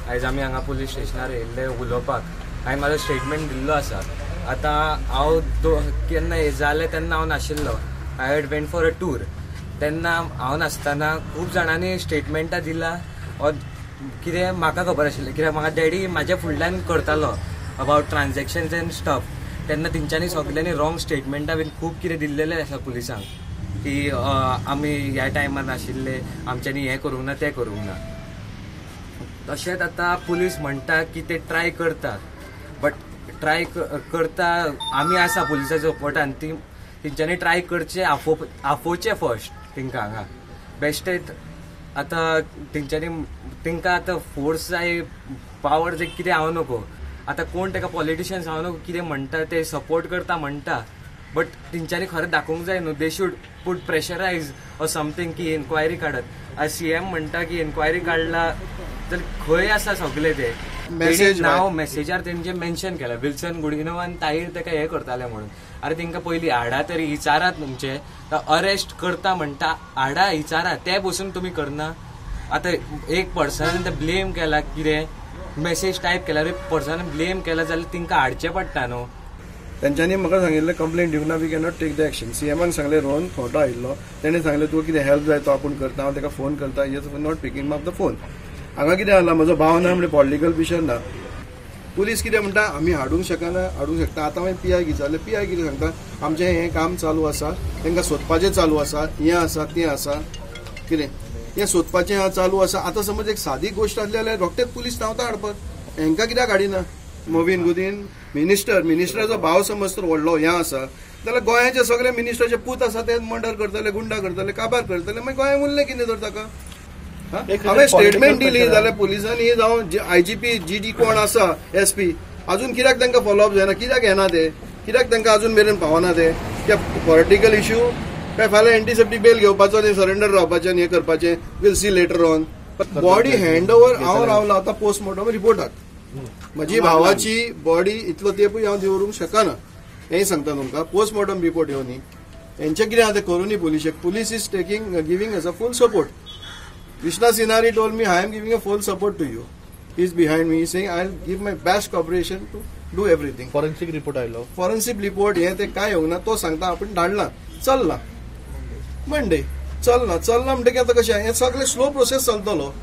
आयज आमी हांगा पुलीस स्टेशनार येयल्ले उलोवपाक. हांवें म्हाजो स्टेटमेंट दिल्लो आसा. आतां हांव केन्ना जालें तेन्ना हांव नाशिल्लो. I had went for a tour. तेन्ना हांव नासतना खूब जाणांनी स्टेटमेंटां दिला कितें म्हाका खबर आशिल्लें, कित्याक म्हाका डॅडी म्हाज्या फुडल्यान करतालो अबावट ट्रान्जॅक्शन्स एंड स्टफ. तेन्ना तेंच्यांनी सगल्यांनी रॉंग स्टेटमेंटां बीन खूब कितें दिल्लेलें आसा पुलिसांक की आमी ह्या टायमार नाशिल्ले, आमच्यांनी हें करूंक ना तें करूंक ना. तशेंच आतां पुलीस म्हणटा की ते ट्राय करता, बट ट्राय करता आमी आसा पुलिसाच्या सपोर्टान. तेंच्यांनी ट्राय करचे आफोवचे फर्स्ट तेंकां हांगा बेश्टे. आतां तेंकां आतां फोर्स जाय, पावर जाय, कितें हांव नको. आतां कोण ताका पॉलिटिशियन्स हांव नको कितें म्हणटा ते सपोर्ट करता म्हणटा, बट तेंच्यांनी खरें दाखोवंक जाय न्हू. They should put pressurise or something की इन्क्वायरी काडत. आज CM म्हणटा की इन्क्वायरी काडला जाल्यार खंय आसा सगळे ते नांव मेसेजार तेंचे मेन्शन केला. विल्सन गुडगिनोवान ताईर ताका हें करताले म्हणून. अरे तेंकां पयलीं हाडा तरी विचारात तुमचे. अरेस्ट करता म्हणटा हाडा विचारा, ते बसून तुमी करना. आतां एक पर्सनान ते ब्लेम केला, कितें मेसेज टायप केला, पर्सनान ब्लेम केला जाल्यार तेंकां हाडचें पडटा न्हू. तेंच्यांनी म्हाका सांगिल्लें कंप्लेंट दिवना we cannot take the action. CMाक सांगलें रोहन फोटो आयिल्लो, तेणें सांगलें तुका कितें हेल्प जाय तो आपूण करता, हांव ताका फोन करता. Yes not picking up the phone. हांगा कितें जालां, म्हजो भाव ना म्हणजे पॉलिटिकल पिशर ना. पुलीस कितें म्हणटा आमी हाडूंक शकता. आतां हांवें PI विचारलें, PI कितें सांगता, आमचें हें काम चालू आसा, तांकां सोदपाचें चालू आसा, हें आसा तें आसा, कितें हें सोदपाचें चालू आसा. आतां समज एक सादी गोश्ट आसली जाल्यार रोखडेंच पुलीस धांवता हाडपाक. हेंकां कित्याक हाडिना. मोविन गुदीन मिनिस्टराचो भाव समज तर व्हडलो हें आसा जाल्यार गोंयाचे सगळे मिनिस्टराचे पूत आसा ते मर्डर करतले, गुंडा करतले, काबार करतले, मागीर गोंयांत उरलें कितें तर ताका. हांवें स्टेटमेंट दिली जाल्यार पुलिसांनी जावं IGP GD कोण आसा SP अजून कित्याक तांकां फॉलोअप जायना, कित्याक येना ते, कित्याक तांकां अजून मेरेन पावना ते. कित्याक पॉलिटिकल इश्यू काय फाल्यां एंटीसेप्टीक बेल घेवपाचो आनी सरेंडर रावपाचें आनी हें करपाचें. Will see later on. Body hand over हांव रावला आतां पोस्टमॉर्टम रिपोर्टाक. म्हजी भावाची बॉडी इतलो तेंपूय हांव दवरूंक शकना. हें सांगता तुमकां. पोस्टमॉर्टम रिपोर्ट येवनी हेंचें कितें आतां करूनी पुलिशेक. Police is giving as a full support. Krishna Sinari told me, I am giving a full support to you. He is behind me. He is saying, I will give my best cooperation to do everything. Forensic report आयलो. Forensic report हे ते काय येवंक ना. तो सांगता आपण धाडला. चलना. मंडे. चलना म्हणटकीर आतां कशें हें सगळें स्लो प्रोसेस चलतलो.